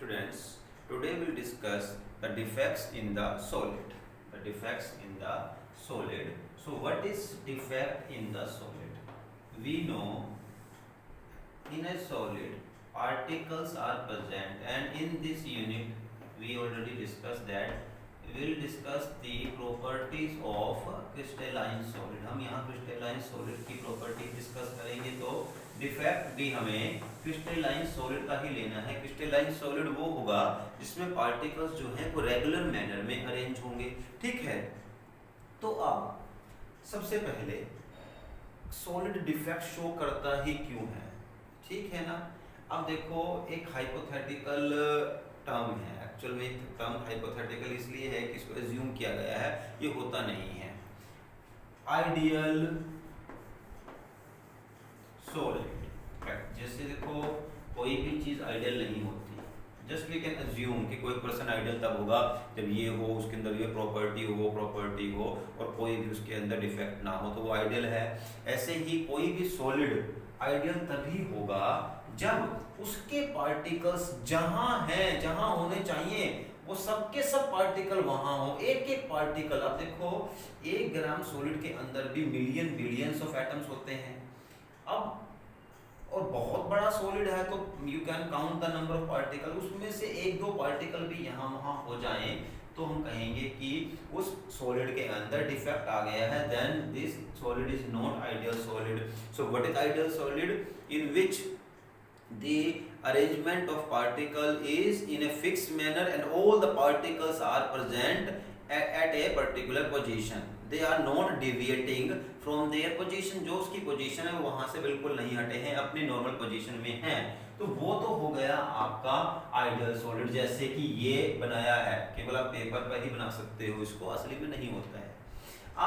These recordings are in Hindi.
Students, today we'll discuss the defects in the solid. The defects in the solid. So what is defect in the solid? We know in a solid particles are present, and in this unit we already discussed that we will discuss the properties of crystalline solid. हम यहाँ crystalline solid की property discuss करेंगे, तो डिफेक्ट भी हमें क्रिस्टलाइन सॉलिड का ही लेना है। क्रिस्टलाइन सॉलिड वो होगा जिसमें पार्टिकल्स जो हैं वो रेगुलर मैनर में अरेंज होंगे, ठीक है। तो अब सबसे पहले सॉलिड डिफेक्ट शो करता ही क्यों है, ठीक है ना। अब देखो, एक हाइपोथेटिकल टर्म है, एक्चुअल में टर्म हाइपोथेटिकल इसलिए है कि इसको एज्यूम किया गया है, ये होता नहीं है। आइडियल सॉलिड, जैसे देखो कोई भी चीज आइडियल नहीं होती। जस्ट वी कैन अज्यूम कि कोई पर्सन आइडियल तब होगा जब ये हो, उसके अंदर ये प्रॉपर्टी हो, वो प्रॉपर्टी हो, और कोई भी उसके अंदर डिफेक्ट ना हो, तो वो आइडियल है। ऐसे ही कोई भी सॉलिड आइडियल तभी होगा जब उसके पार्टिकल्स जहां हैं, जहां होने चाहिए, वो सबके सब पार्टिकल वहां हो, एक एक पार्टिकल। अब देखो 1 ग्राम सॉलिड के अंदर भी मिलियन बिलियंस ऑफ एटम्स होते हैं। अब और बहुत बड़ा सॉलिड है तो you can count the number of particle, उसमें से 1-2 पार्टिकल भी यहाँ वहां हो जाएं तो हम कहेंगे कि उस सॉलिड के अंदर डिफेक्ट आ गया है, then this solid is not ideal solid. So what is ideal solid? In which the arrangement of particle is in a fixed manner and all the particles are present at a particular position, they are not deviating from their position। जो उसकी पोजीशन है वहां से बिल्कुल नहीं हटे हैं, अपनी नॉर्मल पोजीशन में हैं, तो वो तो हो गया आपका आइडियल सॉलिड। जैसे कि ये बनाया है, केवल आप पेपर पर ही बना सकते हो, इसको असली में नहीं होता है।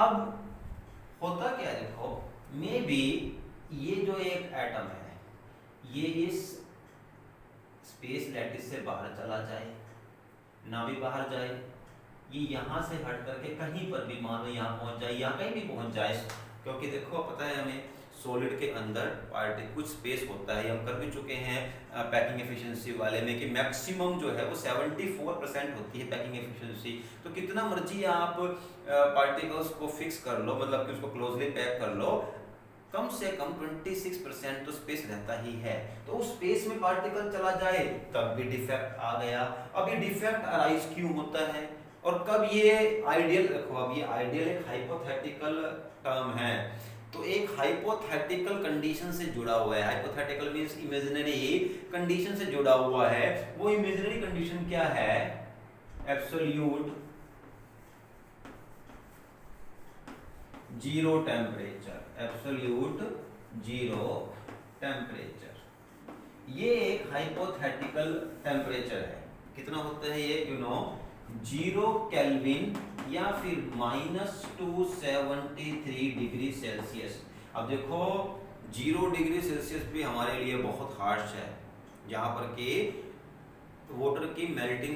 अब होता क्या है, देखो मे बी ये जो एक एटम है ये इस स्पेस लैटिस से बाहर चला जाए, ना भी बाहर जाए, ये यहाँ से हट करके कहीं पर भी मान लो यहाँ पहुँच जाए या कहीं भी पहुँच जाए, क्योंकि देखो पता है हमें सॉलिड के अंदर कुछ स्पेस होता है। हम कर भी चुके हैं पैकिंग एफिशिएंसी वाले में कि मैक्सिमम जो है वो 74% होती है पैकिंग एफिशिएंसी। तो कितना मर्जी आप पार्टिकल्स को फिक्स कर लो, मतलब कि उसको क्लोजली पैक कर लो, कम से कम 26% तो स्पेस रहता ही है। तो उस स्पेस में पार्टिकल चला जाए तब भी डिफेक्ट आ गया। अब ये डिफेक्ट अराइज क्यों होता है और कब ये आइडियल? रखो, अब ये आइडियल एक हाइपोथेटिकल टर्म है, तो एक हाइपोथेटिकल कंडीशन से जुड़ा हुआ है। हाइपोथेटिकल मींस इमेजिनरी कंडीशन से जुड़ा हुआ है। वो इमेजिनरी कंडीशन क्या है? Absolute zero temperature, absolute zero temperature. ये एक हाइपोथेटिकल टेम्परेचर है। कितना होता है ये? यू नो 0 केल्विन या फिर -273 डिग्री सेल्सियस। अब देखो 0 डिग्री सेल्सियस भी हमारे लिए बहुत हार्श है, जहां पर के वाटर की मेल्टिंग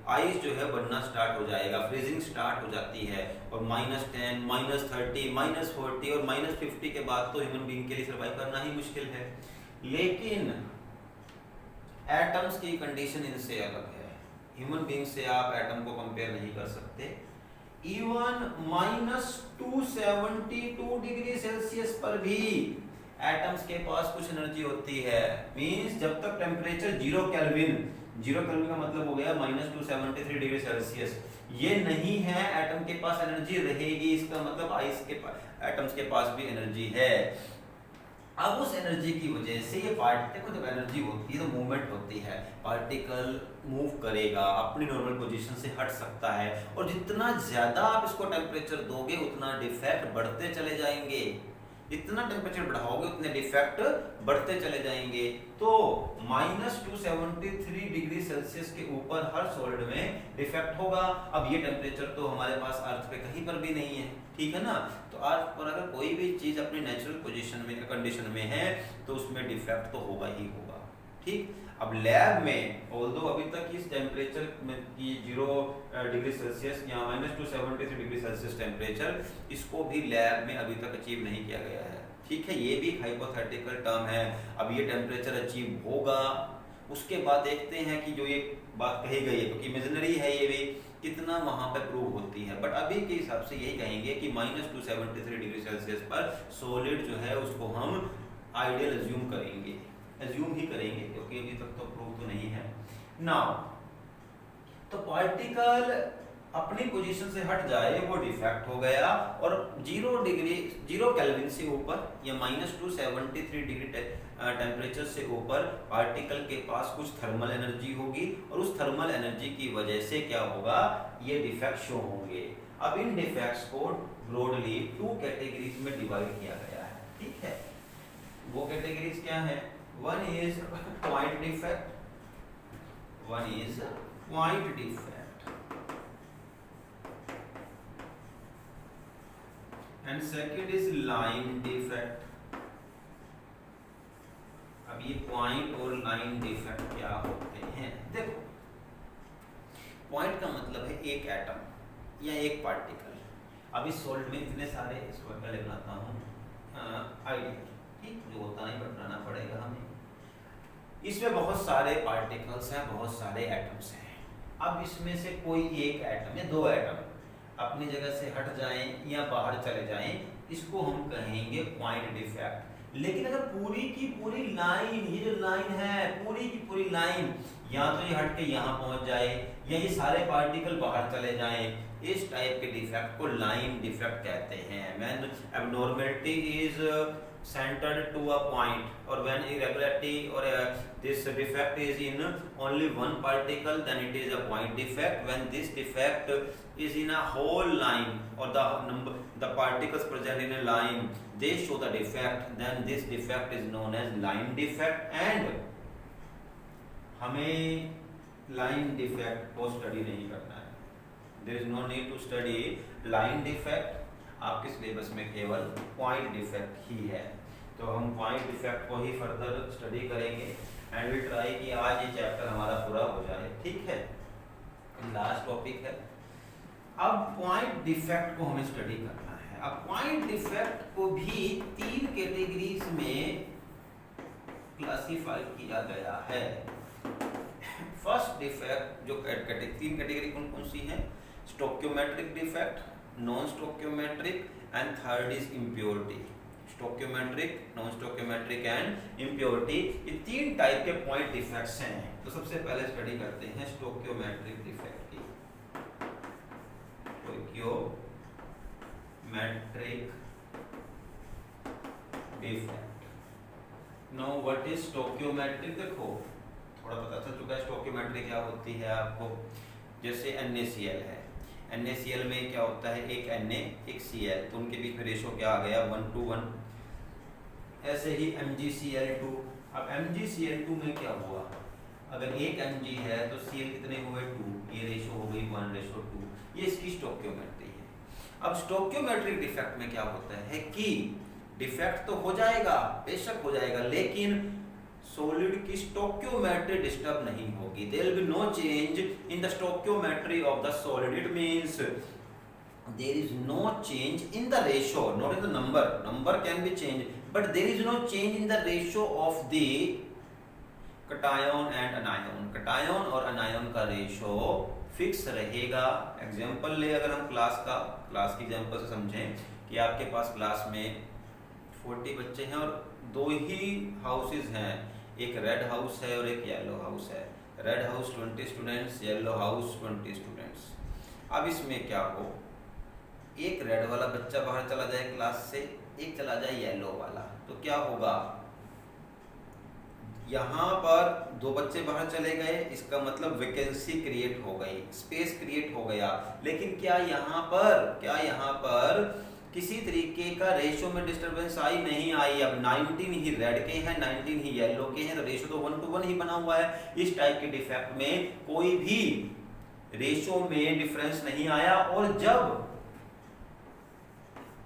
आइस जो है बनना स्टार्ट हो जाएगा, फ्रीजिंग स्टार्ट हो जाती है, और -10, -30, -40 और -50 के बाद तो ह्यूमन बीइंग के लिए सर्वाइव करना ही मुश्किल है। लेकिन एटम्स की कंडीशन इनसे अलग है। ह्यूमन बीइंग से आप एटम को कंपेयर नहीं कर सकते। इवन -272 डिग्री सेल्सियस पर भी एटम्स के पास कुछ एनर्जी होती है। मींस जब तक टेम्परेचर 0 केल्विन का मतलब हो गया -273 डिग्री सेल्सियस, ये नहीं है एटम के पास एनर्जी रहेगी, इसका मतलब आइस के एटम्स के पास भी एनर्जी है। अब उस एनर्जी की वजह से ये पार्टिकल, जब एनर्जी होती है तो मूवमेंट होती है, पार्टिकल मूव करेगा, अपनी नॉर्मल पोजीशन से हट सकता है, और जितना ज्यादा आप इसको टेम्परेचर दोगे उतना डिफेक्ट बढ़ते चले जाएंगे। इतना टेम्परेचर बढ़ाओगे उतने डिफेक्ट बढ़ते चले जाएंगे। तो -273 डिग्री सेल्सियस के ऊपर हर सॉलिड में डिफेक्ट होगा। अब ये टेम्परेचर तो हमारे पास अर्थ पे कहीं पर भी नहीं है, ठीक है ना। तो अर्थ पर अगर कोई भी चीज अपनी नेचुरल पोजीशन में, कंडीशन में है, तो उसमें डिफेक्ट तो होगा ही होगा, ठीक। अब लैब में ऑल्दो अभी तक इस टेम्परेचर में की 0 डिग्री सेल्सियस या -273 डिग्री सेल्सियस टेम्परेचर, इसको भी लैब में अभी तक अचीव नहीं किया गया है, ठीक है। ये भी हाइपोथेटिकल टर्म है। अब ये टेम्परेचर अचीव होगा उसके बाद देखते हैं कि जो ये बात कही गई है, क्योंकि इमेजिनरी है ये भी, कितना वहां पे प्रूव होती है। बट अभी के हिसाब से यही कहेंगे कि -273 डिग्री सेल्सियस पर सॉलिड जो है उसको हम आइडियल एज्यूम करेंगे, एज्यूम ही करेंगे, क्योंकि अभी तक तो प्रूव तो नहीं है। नाउ तो पार्टिकल अपनी पोजीशन से हट जाए वो डिफेक्ट हो गया, और 0 केल्विन से ऊपर या -273 डिग्री टेम्परेचर से ऊपर पार्टिकल के पास कुछ थर्मल एनर्जी होगी, और उस थर्मल एनर्जी की वजह से क्या होगा, ये डिफेक्ट शो होंगे। अब इन डिफेक्ट्स को ब्रॉडली 2 कैटेगरीज में डिवाइड किया गया है, ठीक है। वो कैटेगरीज क्या है, one is point defect, one is point defect, and second is line defect. अब ये पॉइंट और लाइन डिफेक्ट क्या होते हैं, देखो पॉइंट का मतलब है एक एटम या एक पार्टिकल। अब इस सॉलिड में इतने सारे, इसको पहले बनाता हूँ आइडियल, ठीक, जो होता नहीं बट बनाना पड़ेगा हमें। इसमें बहुत सारे पार्टिकल्स हैं, बहुत सारे एटम्स हैं। अब इसमें से कोई एक एटम या 2 एटम अपनी जगह से हट जाएं या बाहर चले जाएं, इसको हम कहेंगे पॉइंट डिफेक्ट। लेकिन अगर पूरी की पूरी लाइन, ये जो लाइन है पूरी की पूरी लाइन, या तो ये हट के यहाँ पहुंच जाए या ये सारे पार्टिकल बाहर चले जाएं, इस टाइप के डिफेक्ट को लाइन डिफेक्ट कहते हैं। When abnormality is centered to a point, or when irregularity or this defect is in only one particle, then it is a point defect. When this defect is in a whole line, or the particles present in a line, they show the defect, then this defect is known as line defect. And हमें line defect को स्टडी नहीं करना है, there is no need to study line defect। आपके सिलेबस में केवल पॉइंट डिफेक्ट ही है, तो हम पॉइंट डिफेक्ट को ही फर्दर स्टडी करेंगे, एंड वी ट्राई कि आज ये चैप्टर हमारा पूरा हो जाए, ठीक है। लास्ट टॉपिक है, अब पॉइंट डिफेक्ट को हमें स्टडी करना है। अब पॉइंट डिफेक्ट को भी 3 कैटेगरीज में क्लासिफाई किया गया है। फर्स्ट डिफेक्ट जो 3 कैटेगरी कौन कौन सी है, stoichiometric defect, non stoichiometric, and third is impurity. Stoichiometric, non stoichiometric and impurity, ये 3 टाइप के पॉइंट डिफेक्ट्स हैं। तो सबसे पहले स्टडी करते हैं स्टोक्योमेट्रिक डिफेक्ट की। Stoichiometric defect, now what is stoichiometric, देखो थोड़ा पता चल चुका है स्टोक्योमेट्री क्या होती है आपको। जैसे NaCl है, NaCl में क्या होता है, एक Na एक Cl, तो उनके बीच में रेशो क्या आ गया, 1:1। ऐसे ही MgCl2, अब MgCl2 में क्या हुआ, अगर एक Mg है तो Cl कितने हुए, 2, ये रेशो हो गई 1:2, ये इसकी स्टोक्योमेट्री है। अब स्टोक्योमेट्रिक डिफेक्ट में क्या होता है कि डिफेक्ट तो हो जाएगा, बेशक हो जाएगा, लेकिन सॉलिड की स्टोक्योमेट्री डिस्टर्ब नहीं होगी। There will be no change in the stoichiometry of the solid. It means there is no change in the ratio, not in the number can be change, but there is no change in the ratio of the cation and anion. Cation और अनायन का रेशो फिक्स रहेगा। एग्जांपल ले, अगर हम क्लास की एग्जांपल से समझें कि आपके पास क्लास में 40 बच्चे हैं और 2 ही हाउसेज हैं, एक रेड हाउस है और एक येलो हाउस है। Red house 20 students, yellow house 20 students. अब इसमें क्या हो, एक रेड वाला बच्चा बाहर चला जाए क्लास से, एक चला जाए येलो वाला, तो क्या होगा, यहाँ पर 2 बच्चे बाहर चले गए, इसका मतलब वैकेंसी क्रिएट हो गई, स्पेस क्रिएट हो गया। लेकिन क्या यहाँ पर किसी तरीके का रेशो में डिस्टरबेंस आई, नहीं आई। अब 19 ही रेड के हैं, 19 ही येलो के हैं, तो रेशो तो 1:1 ही बना हुआ है। इस टाइप के डिफेक्ट में कोई भी रेशो में डिफरेंस नहीं आया, और जब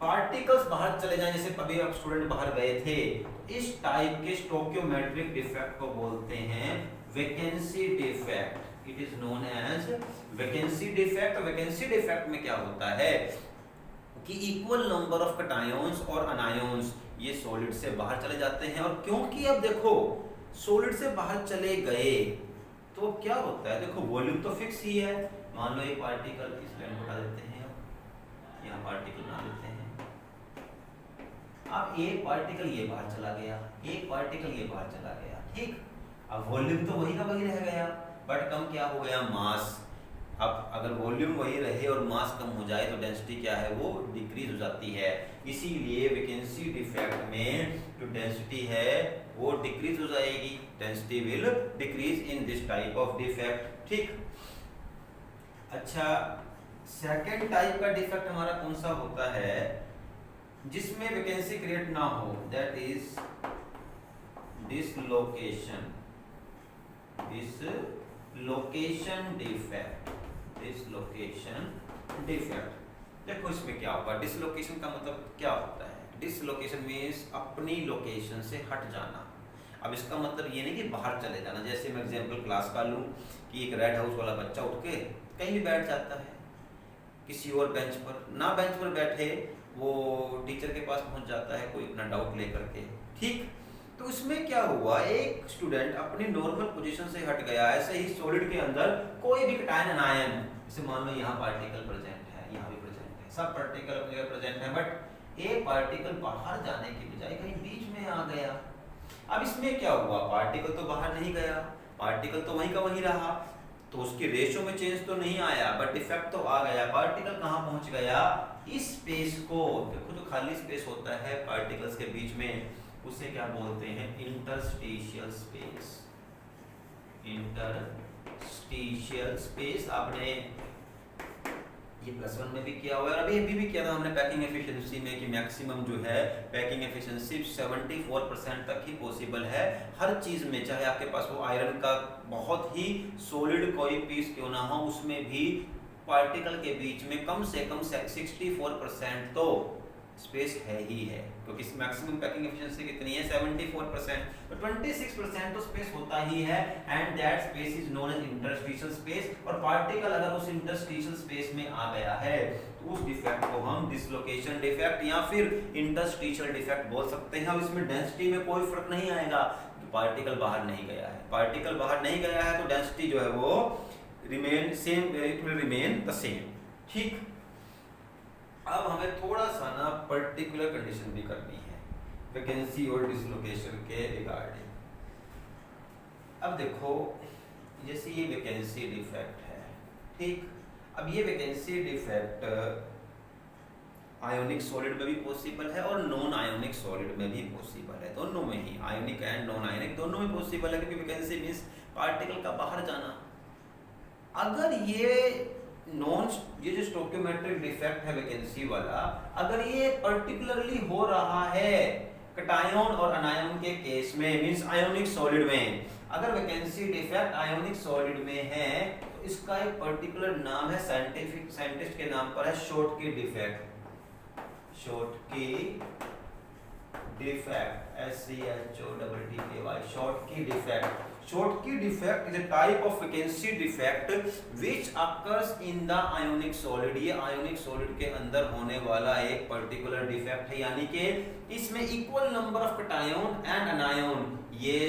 पार्टिकल्स बाहर चले जाएं, जैसे अभी अब स्टूडेंट बाहर गए थे, इस टाइप के स्टोक्योमेट्रिक डिफेक्ट को बोलते हैं vacancy defect. It is known as vacancy defect. Vacancy defect में क्या होता है कि इक्वल नंबर ऑफ कटायंस और अनायंस ये सॉलिड से बाहर चले जाते हैं। और क्योंकि अब देखो सॉलिड से बाहर चले गए तो क्या होता है, देखो वॉल्यूम तो फिक्स ही है। मान लो ये पार्टिकल, इस लाइन को हटा देते हैं, अब यहाँ पार्टिकल बना देते हैं। अब एक पार्टिकल ये बाहर चला गया, एक पार्टिकल ये बाहर चला गया, ठीक। अब वॉल्यूम तो वही का वही रह गया, बट कम क्या हो गया, मास। अब अगर वॉल्यूम वही रहे और मास कम हो जाए तो डेंसिटी क्या है, वो डिक्रीज हो जाती है। इसीलिए वैकेंसी डिफेक्ट में जो डेंसिटी है वो डिक्रीज हो जाएगी, density will decrease in this type of defect, ठीक। अच्छा, सेकेंड टाइप का डिफेक्ट हमारा कौन सा होता है, जिसमें वैकेंसी क्रिएट ना हो, that is dislocation, dislocation defect, dislocation defect. देखो इसमें क्या होगा, डिसलोकेशन का मतलब क्या होता है, डिसलोकेशन मीन्स अपनी लोकेशन से हट जाना। अब इसका मतलब ये नहीं कि बाहर चले जाना, जैसे मैं एग्जांपल क्लास का लूँ कि एक रेड हाउस वाला बच्चा उठ के कहीं भी बैठ जाता है, किसी और बेंच पर, ना बेंच पर बैठे वो टीचर के पास पहुंच जाता है कोई अपना डाउट लेकर के, ठीक। तो इसमें क्या हुआ, एक स्टूडेंट अपनी नॉर्मल पोजीशन से हट गया। ऐसे ही सॉलिड के अंदर कोई भी कटायन अनायन, जैसे मान लो यहाँ पार्टिकल प्रेजेंट है, यहाँ भी प्रेजेंट है, सब पार्टिकल अपनी जगह प्रेजेंट है, बट एक पार्टिकल बाहर जाने की बजाय कहीं बीच में आ गया। अब इसमें क्या हुआ, पार्टिकल तो बाहर नहीं गया, पार्टिकल तो वहीं का वहीं रहा, तो उसकी रेशो में चेंज तो नहीं आया, बट डिफेक्ट तो आ गया। पार्टिकल कहाँ पहुंच गया, इस स्पेस को, देखो जो खाली स्पेस होता है पार्टिकल्स के बीच में, उसे क्या बोलते हैं, इंटरस्टिशियल स्पेस, इंटरस्टिशियल स्पेस। आपने ये +1 में भी किया हुआ है, और अभी भी किया था हमने पैकिंग एफिशिएंसी में, कि मैक्सिमम जो है पैकिंग एफिशिएंसी 74% तक ही पॉसिबल है हर चीज में। चाहे आपके पास वो आयरन का बहुत ही सॉलिड कोई पीस क्यों ना हो, उसमें भी पार्टिकल के बीच में कम से कम 64% तो स्पेस है ही है, क्योंकि मैक्सिमम पैकिंग एफिशिएंसी कितनी है, 74%, तो 26% तो स्पेस होता ही है, and that space is known as interstitial space. और पार्टिकल अगर उस इंटरस्टिशियल स्पेस में आ गया है तो उस डिफेक्ट को हम डिसलोकेशन डिफेक्ट या फिर इंटरस्टिशियल डिफेक्ट बोल सकते हैं। अब इसमें डेंसिटी में कोई फर्क नहीं आएगा, पार्टिकल बाहर नहीं गया है, पार्टिकल बाहर नहीं गया है तो डेंसिटी जो है वो remain same, it will remain the same, ठीक। अब हमें थोड़ा सा ना पर्टिकुलर कंडीशन भी करनी है वैकेंसी और डिसलोकेशन के रिगार्डिंग। अब देखो जैसे ये वैकेंसी डिफेक्ट है, ठीक। अब ये वैकेंसी डिफेक्ट आयोनिक सॉलिड में भी पॉसिबल है और नॉन आयोनिक सॉलिड में भी पॉसिबल है, दोनों में ही, आयोनिक एंड नॉन आयोनिक दोनों में पॉसिबल है, क्योंकि वैकेंसी मींस पार्टिकल का बाहर जाना। अगर ये जो स्टोइकियोमेट्रिक डिफेक्ट है वैकेंसी वाला, अगर ये पर्टिकुलरली हो रहा है कटायन और अनायन के केस में, मींस आयोनिक सॉलिड में, अगर वैकेंसी डिफेक्ट आयोनिक सॉलिड में है तो इसका एक पर्टिकुलर नाम है, साइंटिस्ट के नाम पर है Schottky defect, Schottky defect, SCHOTTKY, Schottky defect. Schottky defect is a type of vacancy defect which occurs in the ionic solid। ये ionic solid के अंदर होने वाला एक particular defect है, यानी कि इसमें equal number of cation and anion ये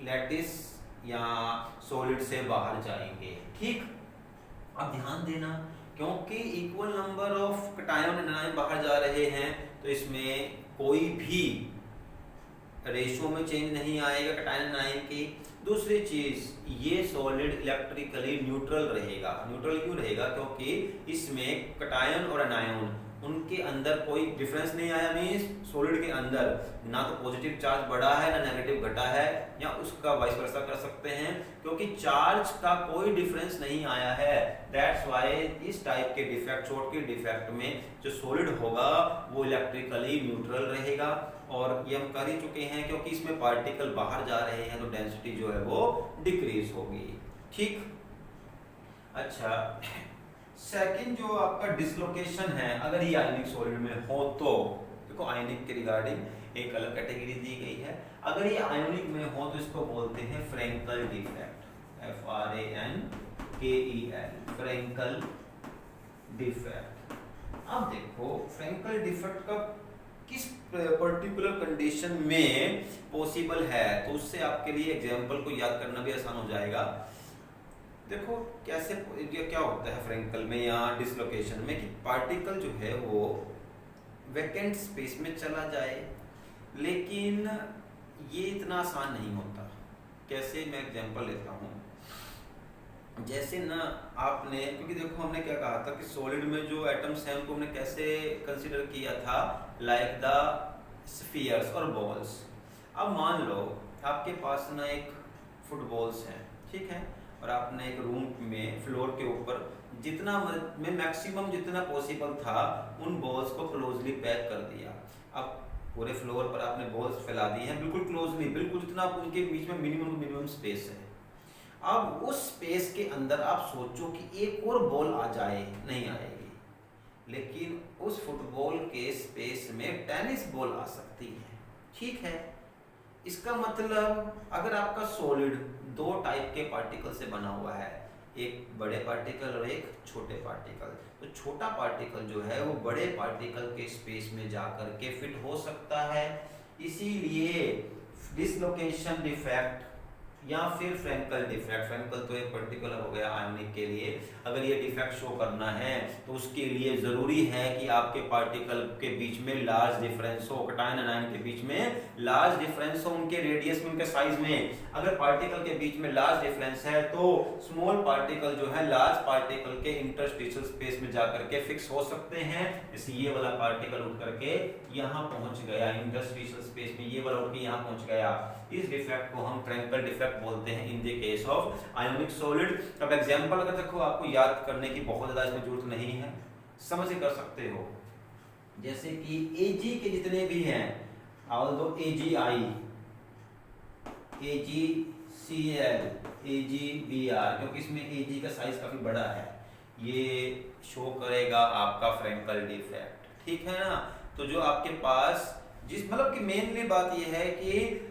लैटिस या solid से बाहर जाएंगे, ठीक। अब ध्यान देना, क्योंकि equal number of cation and anion बाहर जा रहे हैं तो इसमें कोई भी रेशो में चेंज नहीं आएगा कटायन आयन की। दूसरी चीज, ये सॉलिड इलेक्ट्रिकली न्यूट्रल रहेगा। न्यूट्रल क्यों रहेगा, क्योंकि इसमें कटायन और अनायन उनके अंदर कोई डिफरेंस नहीं आया, मींस सॉलिड के अंदर ना तो पॉजिटिव चार्ज बढ़ा है ना नेगेटिव घटा है, या उसका वाइस वर्सा कर सकते हैं, क्योंकि चार्ज का कोई डिफरेंस नहीं आया है। दैट्स व्हाई इस टाइप के डिफेक्ट, शॉर्टकी डिफेक्ट में जो सॉलिड होगा वो इलेक्ट्रिकली न्यूट्रल रहेगा। और ये हम कर ही चुके हैं, क्योंकि इसमें पार्टिकल बाहर जा रहे हैं तो डेंसिटी जो है वो डिक्रीज होगी, ठीक। अच्छा, सेकंड जो आपका डिसलोकेशन है, अगर ये आयनिक सॉलिड में हो तो, देखो आयनिक के रिगार्डिंग एक अलग कैटेगरी दी गई है। अगर ये आयनिक में हो तो इसको बोलते हैं Frenkel defect, FRANKEL, Frenkel defect. अब देखो फ्रेंकल डिफेक्ट का किस पर्टिकुलर कंडीशन में पॉसिबल है, तो उससे आपके लिए एग्जाम्पल को याद करना भी आसान हो जाएगा। देखो कैसे ये क्या होता है फ्रैंकल में या डिसलोकेशन में कि पार्टिकल जो है वो वैकेंट स्पेस में चला जाए, लेकिन ये इतना आसान नहीं होता। कैसे, मैं एग्जांपल लेता हूँ। जैसे ना आपने, क्योंकि देखो हमने क्या कहा था कि सॉलिड में जो एटम्स हैं उनको हमने कैसे कंसीडर किया था, लाइक द स्फीयर्स और बॉल्स। अब मान लो आपके पास ना एक फुटबॉल्स हैं, ठीक है, और आपने एक रूम में फ्लोर के ऊपर जितना में मैक्सिमम जितना पॉसिबल था उन बॉल्स को क्लोजली पैक कर दिया। अब पूरे फ्लोर पर आपने बॉल्स फैला दी हैं बिल्कुल क्लोजली, बिल्कुल जितना उनके बीच में मिनिमम स्पेस है। अब उस स्पेस के अंदर आप सोचो कि एक और बॉल आ जाए, नहीं आएगी, लेकिन उस फुटबॉल के स्पेस में टेनिस बॉल आ सकती है, ठीक है। इसका मतलब अगर आपका सॉलिड दो टाइप के पार्टिकल से बना हुआ है, एक बड़े पार्टिकल और एक छोटे पार्टिकल, तो छोटा पार्टिकल जो है वो बड़े पार्टिकल के स्पेस में जाकर के फिट हो सकता है। इसीलिए डिसलोकेशन डिफेक्ट या फिर फ्रैंकल डिफेक्ट, फ्रैंकल तो एक पर्टिकुलर हो गया आयोनिक के लिए, अगर ये डिफेक्ट शो करना है तो उसके लिए जरूरी है कि आपके पार्टिकल के बीच में लार्ज डिफरेंस हो, कैटायन एनायन के बीच में लार्ज डिफरेंस हो, उनके रेडियस में, उनके साइज में। अगर पार्टिकल के बीच में लार्ज डिफरेंस है तो स्मॉल पार्टिकल जो है लार्ज पार्टिकल के इंटरस्टिशियल स्पेस में जाकर के फिक्स हो सकते हैं। जैसे ये वाला पार्टिकल उठ करके यहाँ पहुंच गया इंटरस्टिशियल स्पेस में, ये वाला उठ के यहाँ पहुंच गया, इस डिफेक्ट को हम फ्रैंकल डिफेक्ट बोलते हैं in the case of ionic solid. अब एग्जांपल अगर देखो आपको याद करने की बहुत ज्यादा इसमें जरूरत नहीं है, समझ कर सकते हो। जैसे कि Ag के जितने भी हैं, ऑल्दो AgI, AgCl, AgBr, क्योंकि इसमें Ag का साइज काफी बड़ा है, ये शो करेगा आपका फ्रैंकल डिफेक्ट, ठीक है ना। तो जो आपके पास जिस मतलब कि मेनली बात यह है कि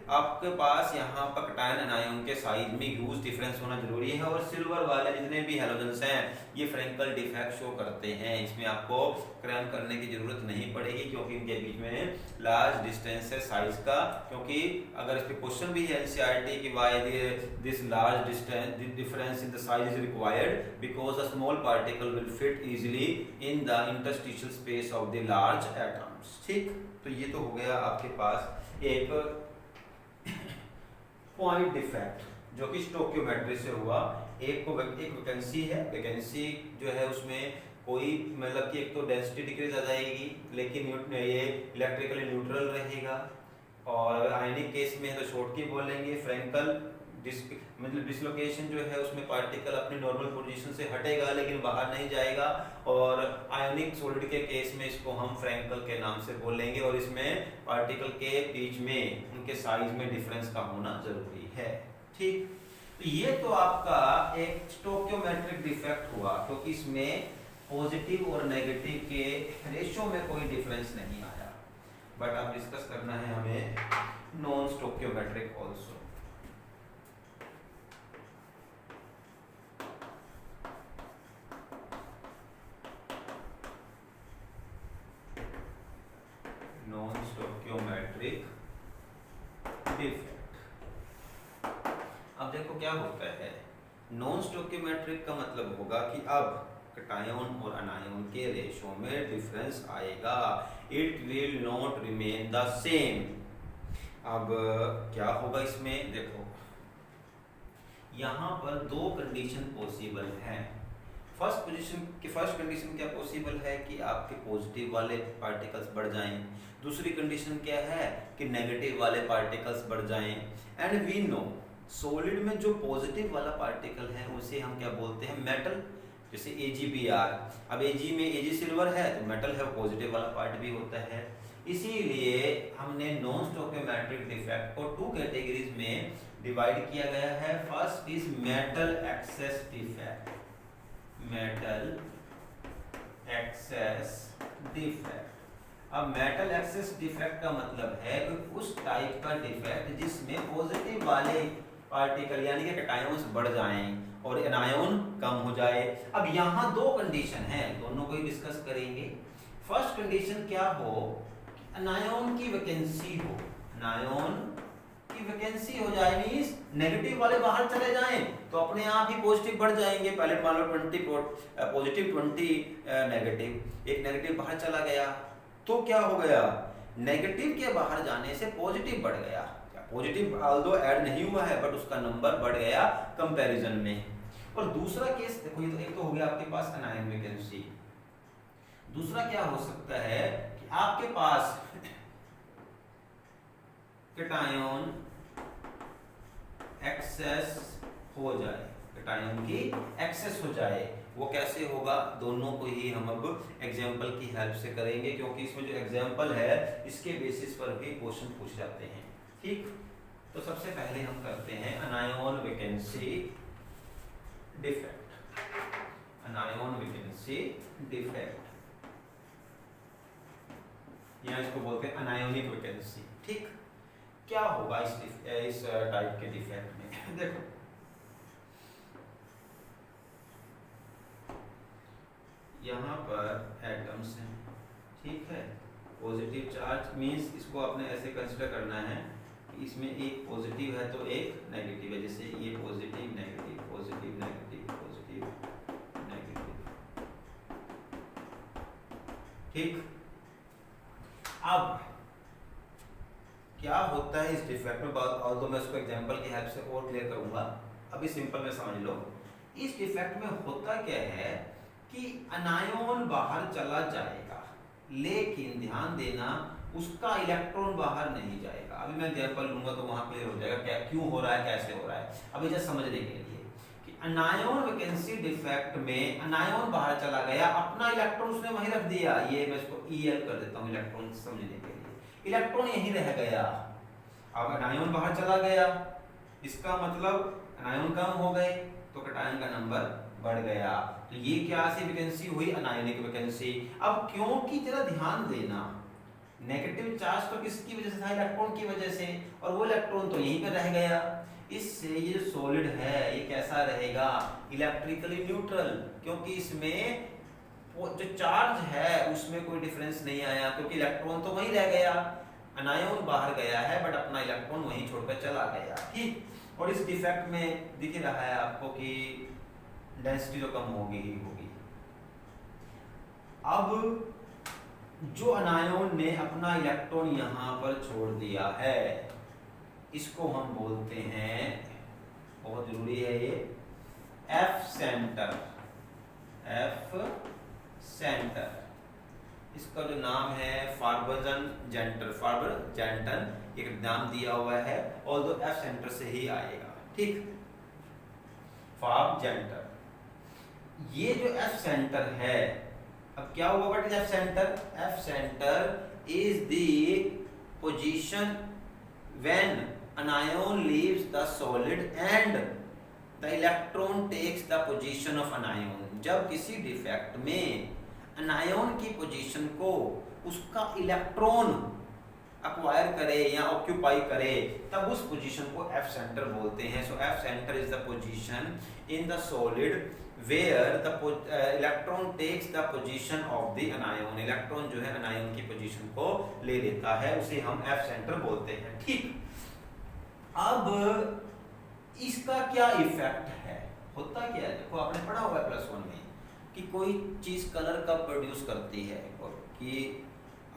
आपके पास यहाँ पर कैटायन एनायन के साइज में ह्यूज डिफरेंस होना जरूरी है, और सिल्वर वाले जितने भी हैलोजेंस हैं ये फ्रैंकल डिफेक्ट शो करते हैं। इसमें आपको क्रैम करने की जरूरत नहीं पड़ेगी क्योंकि इनके बीच में लार्ज डिस्टेंस है साइज का। क्योंकि अगर इस पे क्वेश्चन भी है एनसीईआरटी की why this large distance difference in the size is required, because a small particle will fit easily in the interstitial space of the large atoms, ठीक। तो ये तो हो गया आपके पास एक पॉइंट डिफेक्ट जो कि स्टोक्योमेट्री से हुआ। एक वैकेंसी है, वैकेंसी जो है उसमें कोई मतलब कि एक तो डेंसिटी डिक्रीज आ जाएगी, लेकिन ये इलेक्ट्रिकली न्यूट्रल रहेगा, और आयनिक केस में है तो शॉर्ट की बोलेंगे। फ्रैंकल मतलब डिसलोकेशन जो है उसमें पार्टिकल अपनी नॉर्मल पोजीशन से हटेगा लेकिन बाहर नहीं जाएगा, और आयोनिक सॉलिड के केस में इसको हम फ्रैंकल के नाम से बोलेंगे, और इसमें पार्टिकल के बीच में उनके साइज में डिफरेंस का होना जरूरी है, ठीक। तो ये तो आपका एक स्टोक्योमेट्रिक डिफेक्ट हुआ क्योंकि इसमें पॉजिटिव और नेगेटिव के रेशियो में कोई डिफरेंस नहीं आया। बट अब डिस्कस करना है हमें non stoichiometric also. Non stoichiometric defect. अब देखो क्या होता है, नॉन स्टोक्योमेट्रिक का मतलब होगा कि अब कैटायन और अनायन के रेशो में डिफरेंस आएगा, it will not remain the same. अब क्या होगा इसमें, देखो यहाँ पर दो कंडीशन पॉसिबल हैं। फर्स्ट कंडीशन क्या पॉसिबल है कि आपके पॉजिटिव वाले पार्टिकल्स बढ़ जाएं, दूसरी कंडीशन क्या है कि नेगेटिव वाले पार्टिकल्स बढ़ जाएं। एंड वी नो सॉलिड में जो पॉजिटिव वाला पार्टिकल है उसे हम क्या बोलते हैं, मेटल। जैसे AgBr, अब Ag में Ag सिल्वर है तो मेटल है, पॉजिटिव वाला पार्ट भी होता है। इसीलिए हमने नॉन स्टोक्योमेट्रिक डिफेक्ट को टू कैटेगरीज में डिवाइड किया गया है। First is metal access defect, metal access defect. अब मेटल एक्सेस डिफेक्ट का मतलब है कि उस टाइप का डिफेक्ट जिसमें पॉजिटिव वाले पार्टिकल यानी कि कैटायंस बढ़ जाएं और एनायन कम हो जाए। अब यहाँ दो कंडीशन है, दोनों को ही डिस्कस करेंगे। फर्स्ट कंडीशन क्या हो अनायन की वैकेंसी हो, अनायन की वैकेंसी हो जाए, मींस नेगेटिव वाले बाहर चले जाएं तो अपने आप ही पॉजिटिव बढ़ जाएंगे। पहले मान लो 20 पॉजिटिव 20 नेगेटिव, एक नेगेटिव बाहर चला गया तो क्या हो गया, नेगेटिव के बाहर जाने से पॉजिटिव बढ़ गया। पॉजिटिव ऑल्दो ऐड नहीं हुआ है बट उसका नंबर बढ़ गया कंपैरिजन में। और दूसरा केस देखो, ये तो एक तो हो गया आपके पास अनायन वैकेंसी। दूसरा क्या हो सकता है कि आपके पास कैटायन एक्सेस हो जाए, कैटायन की एक्सेस हो जाए। वो कैसे होगा, दोनों को ही हम अब एग्जाम्पल की हेल्प से करेंगे, क्योंकि इसमें जो एग्जाम्पल है इसके बेसिस पर भी क्वेश्चन पूछ जाते हैं। ठीक, तो सबसे पहले हम करते हैं अनायन वैकेंसी डिफेक्ट। अनायन वैकेंसी डिफेक्ट, या इसको बोलते हैं अनायोनिक वैकेंसी। ठीक, क्या होगा इस टाइप के डिफेक्ट में, देखो यहाँ पर एटम्स हैं, ठीक है, पॉजिटिव चार्ज, मींस इसको आपने ऐसे कंसीडर करना है कि इसमें एक पॉजिटिव है तो एक नेगेटिव है, जैसे ये positive negative positive negative positive negative. ठीक, अब क्या होता है इस डिफेक्ट में, और तो मैं उसको एग्जांपल की हेल्प से और क्लियर करूंगा, अभी सिंपल में समझ लो। इस डिफेक्ट में होता क्या है कि अनायन बाहर चला जाएगा, लेकिन ध्यान देना उसका इलेक्ट्रॉन बाहर नहीं जाएगा। अभी मैं एग्जांपल लूंगा तो वहां क्लियर हो जाएगा क्या क्यों हो रहा है, कैसे हो रहा है। अभी जस्ट समझने के लिए कि अनायन वैकेंसी डिफेक्ट में अनायन बाहर चला गया, अपना इलेक्ट्रॉन उसने वहीं रख दिया, ये मैं इसको EL कर देता हूं इलेक्ट्रॉन समझने के लिए, इलेक्ट्रॉन यहीं रह गया। अब अनायन बाहर चला गया, इसका मतलब अनायन कम हो गए तो कैटायन का नंबर बढ़ गया। तो ये क्या सी वैकेंसी हुई, अनायनिक वैकेंसी। अब क्योंकि जरा ध्यान देना, नेगेटिव चार्ज तो किसकी वजह से था, इलेक्ट्रॉन की वजह से, और वो इलेक्ट्रॉन तो यहीं पे रह गया। इससे ये सॉलिड है ये कैसा रहेगा, इलेक्ट्रिकली न्यूट्रल, क्योंकि इसमें वो जो चार्ज है उसमें कोई डिफरेंस नहीं आया, क्योंकि इलेक्ट्रॉन तो वहीं रह गया, अनायन बाहर गया है बट अपना इलेक्ट्रॉन वहीं छोड़कर चला गया। ठीक, और इस डिफेक्ट में दिख रहा है आपको कि डेंसिटी तो कम होगी ही होगी। अब जो अनायन ने अपना इलेक्ट्रॉन यहां पर छोड़ दिया है, इसको हम बोलते हैं, बहुत जरूरी है ये, एफ सेंटर। एफ सेंटर, इसका जो नाम है फार्बजन जेंटर, फार्बर जेंटन एक नाम दिया हुआ है, ऑल्दो एफ सेंटर से ही आएगा। ठीक, फार्ब जेंटर, ये जो एफ सेंटर है, अब क्या हुआ, what is F centre, F centre is the position when anion leaves the solid and the electron takes the position of anion। जब किसी डिफेक्ट में अनायन की पोजीशन को उसका इलेक्ट्रॉन अक्वायर करे या ऑक्यूपाई करे, तब उस पोजीशन को एफ सेंटर बोलते हैं। So F centre is the position in the solid where the electron takes the position of the anion. Electron जो है अनायन की पोजीशन को ले लेता है, उसे हम एफ सेंटर बोलते हैं। ठीक, अब इसका क्या इफेक्ट है, होता क्या है, देखो आपने पढ़ा हुआ है +1 में कि कोई चीज कलर कब प्रोड्यूस करती है, और कि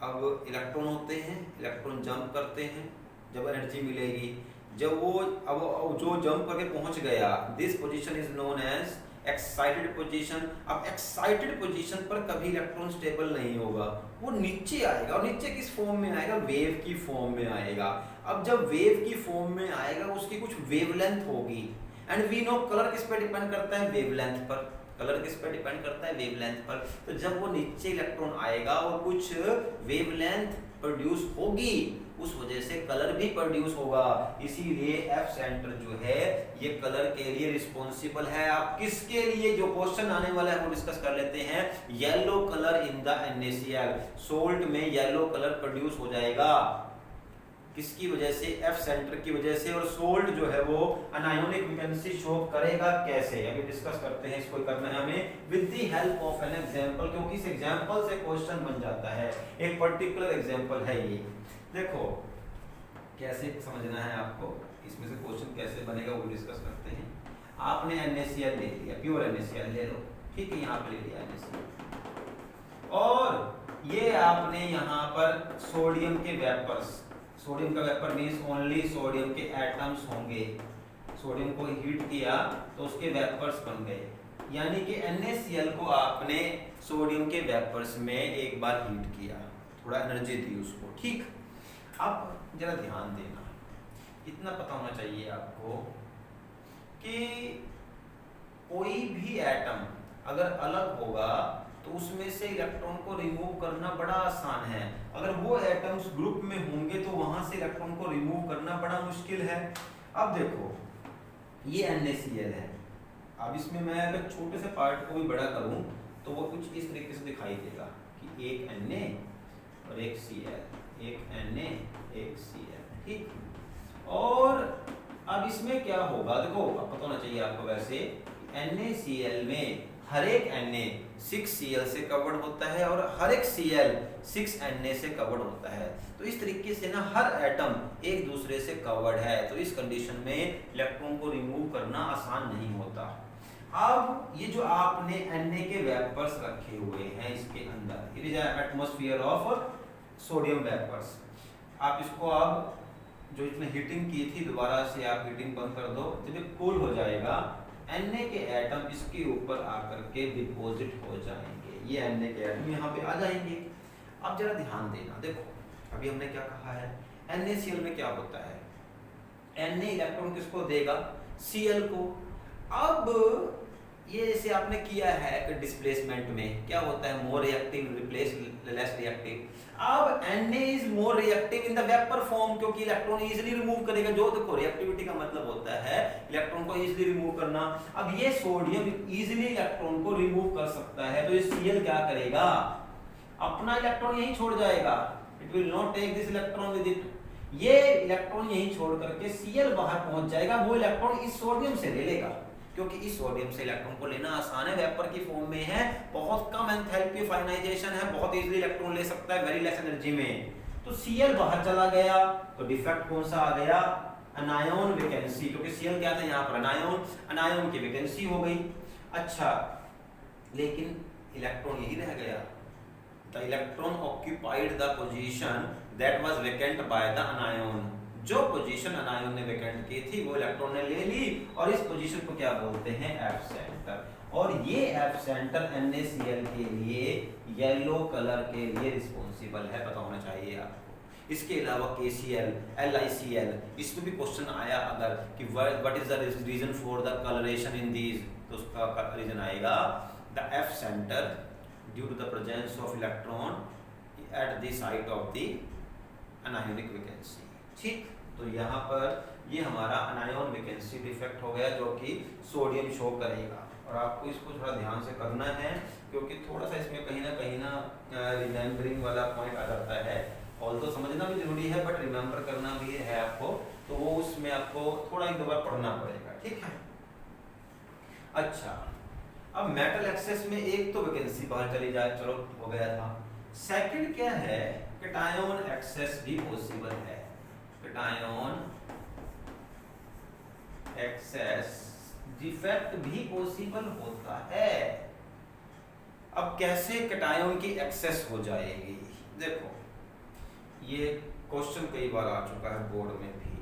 अब इलेक्ट्रॉन होते हैं, इलेक्ट्रॉन जंप करते हैं, जब एनर्जी मिलेगी, जब वो अब जो जंप करके पहुंच गया, this position is known as excited position. अब एक्साइटेड पोजीशन पर कभी इलेक्ट्रॉन स्टेबल नहीं होगा, वो नीचे आएगा, और नीचे किस फॉर्म में आएगा, वेव की फॉर्म में आएगा। अब जब वेव की फॉर्म में आएगा उसकी कुछ वेवलेंथ होगी, एंड वी नो कलर किस पे डिपेंड करता है, वेवलेंथ पर। कलर किस पे डिपेंड करता है, वेवलेंथ पर। तो जब वो नीचे इलेक्ट्रॉन आएगा और कुछ वेवलेंथ प्रोड्यूस होगी, उस वजह से कलर भी प्रोड्यूस होगा। इसीलिए एफ सेंटर जो है ये कलर के लिए रिस्पॉन्सिबल है। आप किसके लिए, जो क्वेश्चन आने वाला है वो डिस्कस कर लेते हैं। Yellow colour in the NaCl, salt में येलो कलर प्रोड्यूस हो जाएगा, किसकी वजह से, एफ सेंटर की वजह से। और सोल्ट जो है वो अनायोनिक वैकेंसी शो करेगा कैसे, अभी डिस्कस करते हैं। इसको करना है हमें with the help of an example, क्योंकि इस एग्जांपल से क्वेश्चन बन जाता है। एक पर्टिकुलर एग्जांपल है ये, देखो कैसे समझना है आपको, इसमें से क्वेश्चन कैसे बनेगा वो डिस्कस करते हैं। आपने NaCl ले लिया, प्योर NaCl ले लो, ठीक है, यहाँ पे ले लिया NaCl, और ये आपने यहाँ पर सोडियम के वेपर्स, सोडियम का वेपर मींस ओनली सोडियम के एटम्स होंगे, सोडियम को हीट किया तो उसके वेपर्स बन गए, यानी कि NaCl को आपने सोडियम के वेपर्स में एक बार हीट किया, थोड़ा एनर्जी दी उसको, ठीक। अब जरा ध्यान देना, इतना पता होना चाहिए आपको कि कोई भी एटम अगर अलग होगा तो उसमें से इलेक्ट्रॉन को रिमूव करना बड़ा आसान है। अगर वो एटम्स ग्रुप में होंगे तो वहां से इलेक्ट्रॉन को रिमूव करना बड़ा मुश्किल है। अब देखो ये NaCl है, अब इसमें मैं अगर छोटे से पार्ट को भी बड़ा करूं तो वो कुछ इस तरीके से दिखाई देगा कि एक Na और एक Cl, एक Na एक Cl, ठीक। और अब इसमें क्या होगा, देखो अब पता होना चाहिए आपको वैसे NaCl में हर एक Na 6Cl से कवर्ड होता है और हर एक Cl 6Na से कवर्ड होता है। तो इस तरीके से ना हर एटम एक दूसरे से कवर्ड है, तो इस कंडीशन में इलेक्ट्रॉन को रिमूव करना आसान नहीं होता। अब ये जो आपने Na के वेपर्स रखे हुए हैं इसके अंदर, it is atmosphere of sodium vapours, आप इसको अब जो इसमें हीटिंग की थी दोबारा से आप हीटिंग बंद कर दो, जब ये कूल हो जाएगा Na के एटम इसके ऊपर आकर के डिपॉजिट हो जाएंगे, ये Na के एटम यहाँ पे आ जाएंगे। अब जरा ध्यान देना, देखो अभी हमने क्या कहा है, NaCl में क्या होता है, Na इलेक्ट्रॉन किसको देगा, Cl को। अब ये जैसे आपने किया है कि डिस्प्लेसमेंट में क्या होता है, more reactive replace less reactive. अब Na is more reactive in the vapour form, क्योंकि इलेक्ट्रॉन इजीली रिमूव करेगा, जो देखो रिएक्टिविटी का मतलब होता है इलेक्ट्रॉन को इजीली रिमूव करना। अब ये सोडियम इजीली इलेक्ट्रॉन को रिमूव कर सकता है, तो ये Cl क्या करेगा, अपना इलेक्ट्रॉन यहीं छोड़ जाएगा, it will not take this electron with it, ये इलेक्ट्रॉन यहीं छोड़ करके Cl बाहर पहुंच जाएगा, वो इलेक्ट्रॉन इस सोडियम से ले लेगा, क्योंकि इस सोडियम से इलेक्ट्रॉन को लेना आसान है, वेपर की फॉर्म में है, बहुत कम एंथैल्पी ऑफ आयनाइजेशन है, बहुत इजीली इलेक्ट्रॉन ले सकता है वेरी लेस एनर्जी में। तो Cl बाहर चला गया, तो डिफेक्ट कौन सा आ गया, अनायन वैकेंसी, क्योंकि Cl क्या था यहाँ पर अनायन, अनायन की वैकेंसी हो गई। अच्छा लेकिन इलेक्ट्रॉन यही रह गया, the electron occupied the position that was vacant by the अनायन, जो पोजीशन अनायन ने वैकेंट की थी वो इलेक्ट्रॉन ने ले ली, और इस पोजीशन को क्या बोलते हैं, एफ सेंटर। और ये एफ सेंटर NaCl के लिए येलो कलर के लिए रिस्पॉन्सिबल है, पता होना चाहिए आपको। इसके अलावा KCl, LiCl, इसमें भी क्वेश्चन आया अगर कि what is the reason for the colouration in these, तो उसका रीजन आएगा the F centre due to the presence of electron at the site of the anionic vacancy, ठीक। तो यहाँ पर ये हमारा अनायन वैकेंसी डिफेक्ट हो गया, जो कि सोडियम शो करेगा, और आपको इसको थोड़ा ध्यान से करना है, क्योंकि थोड़ा सा इसमें कहीं ना रिमेम्बरिंग वाला पॉइंट आ जाता है, ऑल्दो समझना भी जरूरी है बट रिमेम्बर करना भी है आपको, तो वो उसमें आपको थोड़ा एक दो बार पढ़ना पड़ेगा, ठीक है। अच्छा अब मेटल एक्सेस में एक तो वैकेंसी बाहर चली जाए, चलो हो गया था। सेकंड क्या है, कैटायन एक्सेस भी पॉसिबल है, कैटायन एक्सेस डिफेक्ट भी पॉसिबल होता है। अब कैसे कैटायन की एक्सेस हो जाएगी, देखो ये क्वेश्चन कई बार आ चुका है बोर्ड में भी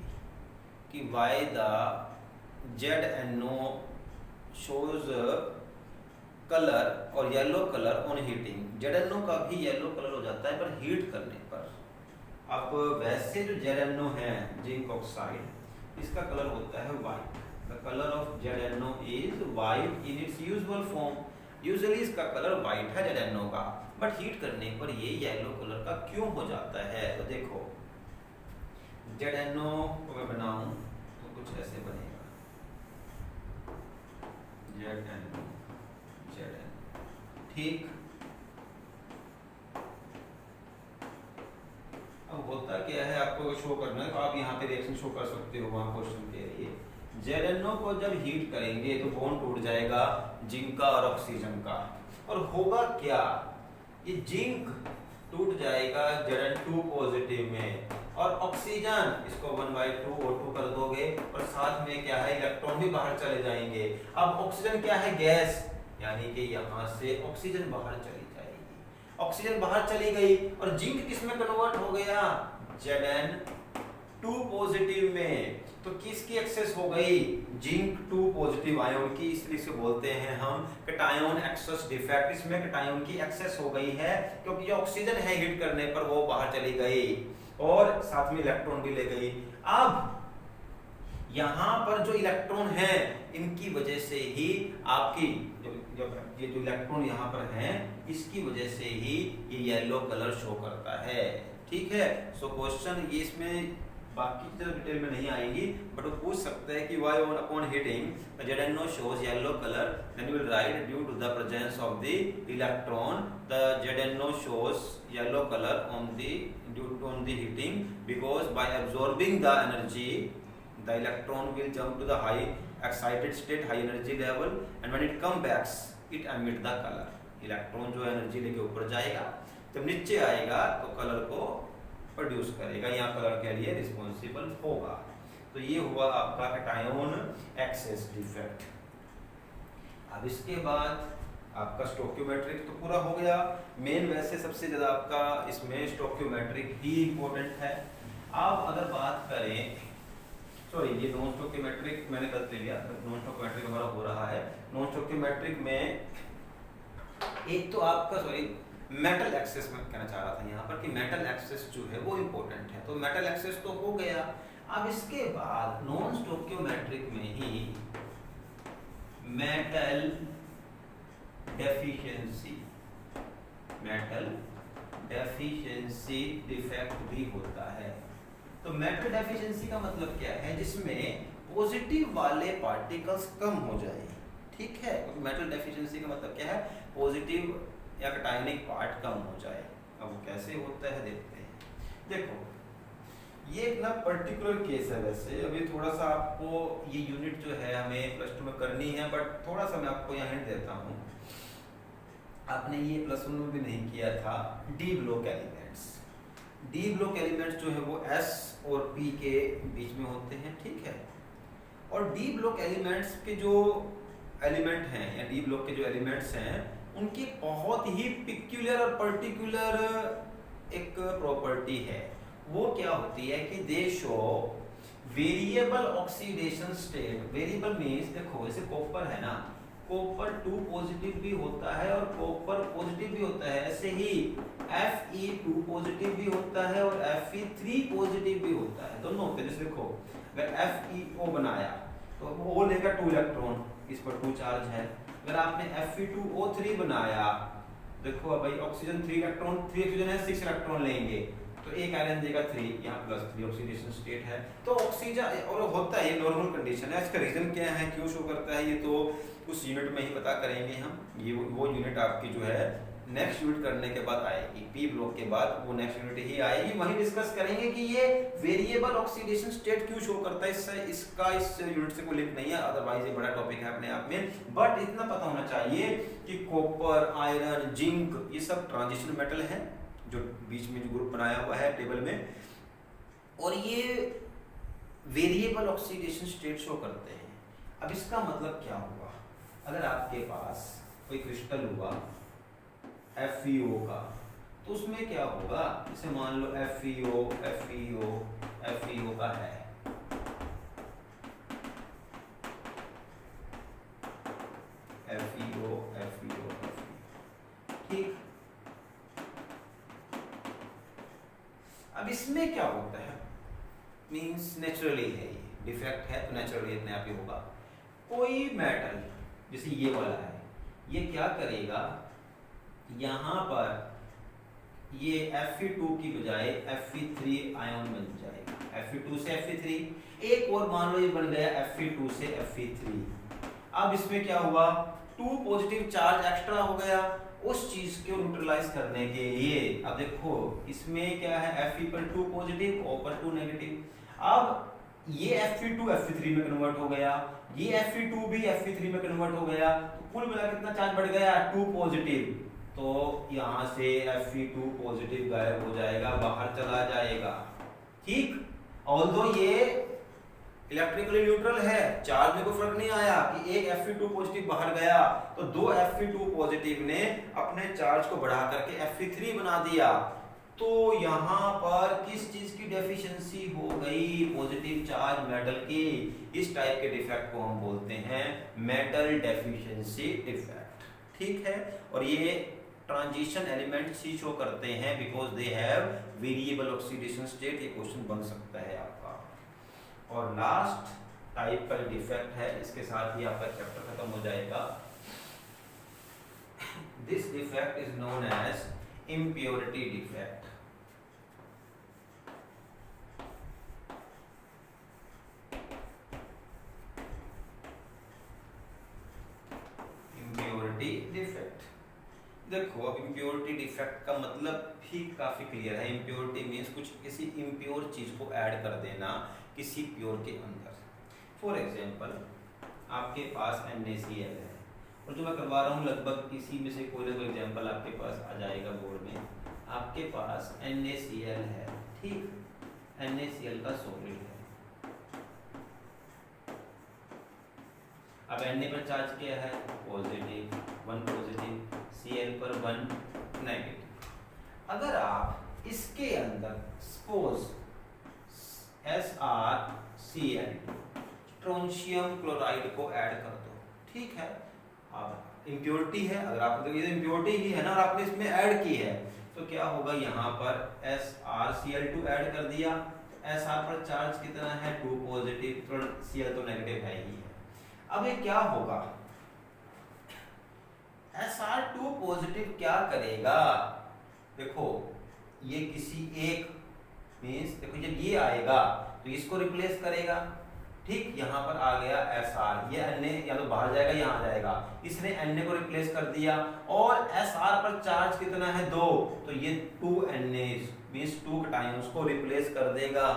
कि why the ZNO shows colour और yellow colour on heating, ZNO का भी येलो कलर हो जाता है पर हीट करने पर। अब वैसे जो ZNO है जिंक ऑक्साइड, इसका कलर होता है white, the colour of ZNO is white in its usual form, usually इसका कलर वाइट है ZNO का, बट हीट करने पर ये येलो कलर का क्यों हो जाता है। तो देखो ZNO को मैं बनाऊं तो कुछ ऐसे बनेगा, ZNO, ठीक। अब होता क्या है, आप आपको शो करना है तो आप यहाँ पे रिएक्शन शो कर सकते हो वहाँ क्वेश्चन के लिए। ZnO को जब हीट करेंगे तो बॉन्ड टूट जाएगा जिंक का और ऑक्सीजन का, और होगा क्या, ये जिंक टूट जाएगा Zn2 पॉजिटिव में, और ऑक्सीजन इसको 1/2 O2 कर दोगे, और साथ में क्या है इलेक्ट्रॉन भी बाहर चले जाएंगे। अब ऑक्सीजन क्या है, गैस, यानी कि यहाँ से ऑक्सीजन बाहर चली जाएगी, ऑक्सीजन बाहर चली गई, और जिंक किस में कन्वर्ट हो गया, Zn2 पॉजिटिव में। तो किसकी एक्सेस हो गई, जिंक 2 पॉजिटिव आयन की, इसलिए इसे बोलते हैं हम कैटायन एक्सेस डिफेक्ट। इसमें कैटायन की एक्सेस हो गई है क्योंकि जो ऑक्सीजन है हीट करने पर वो बाहर चली गई और साथ में इलेक्ट्रॉन भी ले गई। अब यहाँ पर जो इलेक्ट्रॉन है इनकी वजह से ही आपकी जब ये जो इलेक्ट्रॉन यहाँ पर हैं इसकी वजह से ही ये येलो कलर शो करता है, ठीक है। सो क्वेश्चन ये इसमें बाकी की तरह डिटेल में नहीं आएंगी, बट वो पूछ सकते हैं कि why upon heating the ZnO shows yellow color, then you will write due to the presence of the electron the ZnO shows yellow color on the heating, because by absorbing the energy the electron will jump to the high excited state, high energy level, and when it comes back it emit the color। Electron जो एनर्जी लेके ऊपर जाएगा जब नीचे आएगा तो कलर को प्रोड्यूस करेगा, यहाँ कलर के लिए रिस्पॉन्सिबल होगा। तो ये हुआ आपका कैटायन एक्सेस डिफेक्ट। अब इसके बाद आपका स्टोक्योमेट्रिक तो पूरा हो गया। मेन वैसे सबसे ज्यादा आपका इसमें स्टोक्योमेट्रिक ही इंपॉर्टेंट है। अब अगर बात करें, सॉरी ये नॉन स्टोक्योमेट्रिक मैंने गलत ले लिया, नॉन स्टोक्योमेट्रिक हमारा हो रहा है। नॉन स्टोक्योमेट्रिक में एक तो आपका मेटल एक्सेस में कहना चाह रहा था यहाँ पर कि मेटल एक्सेस जो है वो इम्पोर्टेंट है, तो मेटल एक्सेस तो हो गया। अब इसके बाद नॉन स्टोक्योमेट्रिक में ही मेटल डेफिशिएंसी डिफेक्ट भी होता है। तो मेटल डेफिशिएंसी का मतलब क्या है, जिसमें पॉजिटिव वाले पार्टिकल्स कम हो जाए, ठीक है। तो मेटल डेफिशिएंसी का मतलब क्या है, पॉजिटिव या कैटायनिक पार्ट कम हो जाए। अब वो कैसे होता है देखते हैं। देखो ये एक ना पर्टिकुलर केस है, वैसे अभी थोड़ा सा आपको ये यूनिट जो है हमें प्लस 2 में करनी है, बट थोड़ा सा मैं आपको यहाँ हिंट देता हूँ, आपने ये प्लस 1 में भी नहीं किया था। D block elements, D block elements जो है वो S और P के बीच में होते हैं, ठीक है। और डी ब्लॉक एलिमेंट्स के जो एलिमेंट हैं या डी ब्लॉक के जो एलिमेंट्स हैं उनकी बहुत ही पिक्यूलियर और पर्टिकुलर एक प्रॉपर्टी है। वो क्या होती है कि दे show variable oxidation state. Variable means देखो जैसे कॉपर है ना, कॉपर 2 पॉजिटिव भी होता है और कॉपर पॉजिटिव भी होता है, ऐसे ही Fe2 पॉजिटिव भी होता है और Fe3 पॉजिटिव भी होता है, दोनों होते हैं। जैसे देखो अगर FeO बनाया तो वो लेगा 2 इलेक्ट्रॉन, इस पर 2 चार्ज है। अगर आपने Fe2O3 बनाया, देखो भाई ऑक्सीजन 3 इलेक्ट्रॉन, 3 ऑक्सीजन है, 6 इलेक्ट्रॉन लेंगे तो एक आयरन देगा 3, यहाँ +3 ऑक्सीडेशन स्टेट है। तो ऑक्सीजन और होता है, ये नॉर्मल कंडीशन है। इसका रीजन क्या है, क्यों शो करता है, ये तो उस यूनिट में ही पता करेंगे हम। ये वो यूनिट आपकी जो है नेक्स्ट यूनिट करने के बाद आएगी, पी ब्लॉक के बाद वो नेक्स्ट यूनिट ही आएगी, वहीं डिस्कस करेंगे कि ये वेरिएबल ऑक्सीडेशन स्टेट क्यों शो करता है। इसका इस यूनिट से कोई लिंक नहीं है, अदरवाइज ये बड़ा टॉपिक है अपने आप में। बट इतना पता होना चाहिए कि कॉपर, आयरन, जिंक ये सब ट्रांजिशन मेटल है जो बीच में जो ग्रुप बनाया हुआ है टेबल में, और ये वेरिएबल ऑक्सीडेशन स्टेट शो करते हैं। अब इसका मतलब क्या हुआ, अगर आपके पास कोई क्रिस्टल हुआ FeO का, तो उसमें क्या होगा, जैसे मान लो FeO का है, FeO ठीक। अब इसमें क्या होता है, मींस नेचुरली है, ये डिफेक्ट है तो नेचुरली इतने आप ही होगा। कोई मेटल जैसे ये वाला है, ये क्या करेगा, यहाँ पर ये Fe2 की बजाय Fe3 आयन बन जाएगा, Fe2 से Fe3। एक और मान लो ये बन गया Fe2 से Fe3। अब इसमें क्या हुआ, 2 पॉजिटिव चार्ज एक्स्ट्रा हो गया उस चीज को न्यूट्रलाइज करने के लिए अब देखो इसमें क्या है, F = पॉजिटिव, O = नेगेटिव। अब ये Fe2 Fe3 में कन्वर्ट हो गया, ये Fe2 भी Fe3 में कन्वर्ट हो गया, तो कुल मिला कितना चार्ज बढ़ गया, 2 पॉजिटिव। तो यहां से Fe2 पॉजिटिव गायब हो जाएगा, बाहर चला जाएगा, ठीक। ऑल्दो ये इलेक्ट्रिकली न्यूट्रल है, चार्ज में कोई फर्क नहीं आया कि एक Fe2 पॉजिटिव बाहर गया तो दो Fe2 पॉजिटिव ने अपने चार्ज को बढ़ा करके Fe3 बना दिया। तो यहाँ पर किस चीज की डेफिशिएंसी हो गई, पॉजिटिव चार्ज मेटल की। इस टाइप के डिफेक्ट को हम बोलते हैं मेटल डेफिशिएंसी डिफेक्ट, ठीक है। और ये ट्रांजिशन एलिमेंट्स ही शो करते हैं because they have variable oxidation state. ये क्वेश्चन बन सकता है आपका। और लास्ट टाइप का डिफेक्ट है, इसके साथ ही आपका चैप्टर खत्म हो जाएगा। This defect is known as impurity defect। impurity defect, देखो अब impurity defect का मतलब भी काफी क्लियर है। impurity मीन्स कुछ किसी impure चीज को ऐड कर देना किसी प्योर के अंदर। फॉर एग्जाम्पल आपके पास NaCl है, और जो मैं करवा रहा हूँ लगभग इसी में से कोई ना कोई एग्जाम्पल आपके पास आ जाएगा बोर्ड में। आपके पास NaCl है, ठीक, NaCl का सॉलिड है। अब Na पर चार्ज क्या है, पॉजिटिव, 1 पॉजिटिव, Cl पर 1 नेगेटिव। अगर आप इसके अंदर सपोज SrCl स्ट्रोंशियम क्लोराइड को ऐड कर दो, ठीक है। अब इम्प्योरिटी है, अगर आप ये इम्प्योरिटी ही है ना, और आपने इसमें ऐड की है, तो क्या होगा, यहाँ पर SrCl2 ऐड कर दिया। Sr पर चार्ज कितना है, 2 पॉजिटिव, तो Cl तो नेगेटिव है ही है। अब ये क्या होगा, Sr2 पॉजिटिव क्या करेगा, देखो ये किसी एक मींस देखो जब ये आएगा तो इसको रिप्लेस करेगा, ठीक। यहाँ पर आ गया Sr, ये Na या तो बाहर जाएगा यहाँ आ जाएगा, इसने Na को रिप्लेस कर दिया। और Sr पर चार्ज कितना है, 2, तो ये 2 Na मींस 2 कैटायंस को रिप्लेस कर देगा,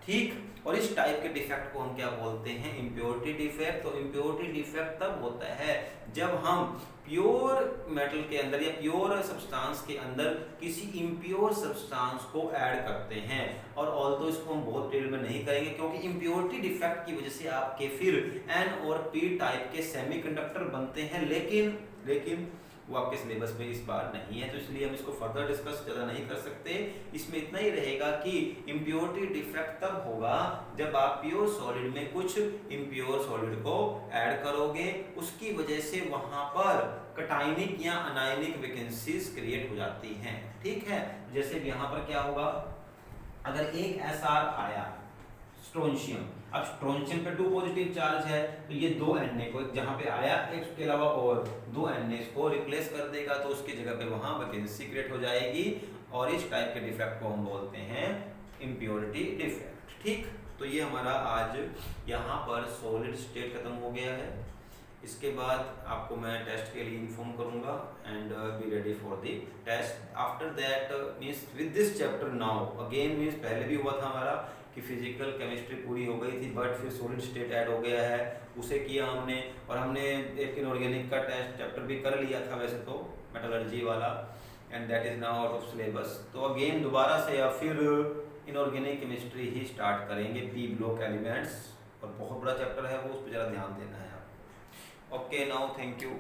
ठीक। और इस टाइप के डिफेक्ट को हम क्या बोलते हैं, इम्प्योरिटी डिफेक्ट। तो इम्प्योरिटी डिफेक्ट तब होता है जब हम प्योर मेटल के अंदर या प्योर सब्सटेंस के अंदर किसी इम्प्योर सब्सटेंस को ऐड करते हैं। और ऑल्दो इसको हम बहुत डिटेल में नहीं करेंगे क्योंकि इम्प्योरिटी डिफेक्ट की वजह से आपके फिर N और P टाइप के सेमीकंडक्टर बनते हैं, लेकिन वो आपके सिलेबस में इस बार नहीं है, तो इसलिए हम इसको फर्दर डिस्कस ज़्यादा नहीं कर सकते। इसमें इतना ही रहेगा कि इम्प्योरिटी डिफेक्ट तब होगा जब आप प्योर सॉलिड में कुछ इम्प्योर सॉलिड को ऐड करोगे, उसकी वजह से वहां पर कटायनिक या अनायनिक वैकेंसीज क्रिएट हो जाती हैं, ठीक है। जैसे यहाँ पर क्या होगा, अगर एक Sr आया स्ट्रोंशियम, अब स्ट्रोंशियम पे 2 पॉजिटिव चार्ज है, तो ये 2 Na को जहाँ पे आया एक के अलावा और 2 Na को रिप्लेस कर देगा, तो उसकी जगह पे वहाँ वैकेंसी क्रिएट हो जाएगी। और इस टाइप के डिफेक्ट को हम बोलते हैं इम्प्योरिटी डिफेक्ट, ठीक। तो ये हमारा आज यहाँ पर सॉलिड स्टेट खत्म हो गया है। इसके बाद आपको मैं टेस्ट के लिए इन्फॉर्म करूंगा and be ready for the test. After that means with this chapter now again means पहले भी हुआ था हमारा कि फिजिकल केमिस्ट्री पूरी हो गई थी, बट फिर सॉलिड स्टेट ऐड हो गया है, उसे किया हमने। और हमने एक इनऑर्गेनिक का टेस्ट चैप्टर भी कर लिया था वैसे तो, मेटलर्जी वाला, and that is now out of syllabus. तो अगेन दोबारा से या फिर इनऑर्गेनिक केमिस्ट्री ही स्टार्ट करेंगे, पी ब्लॉक एलिमेंट्स, और बहुत बड़ा चैप्टर है वो, उस पर ज़रा ध्यान देना है आपको। Okay, now thank you.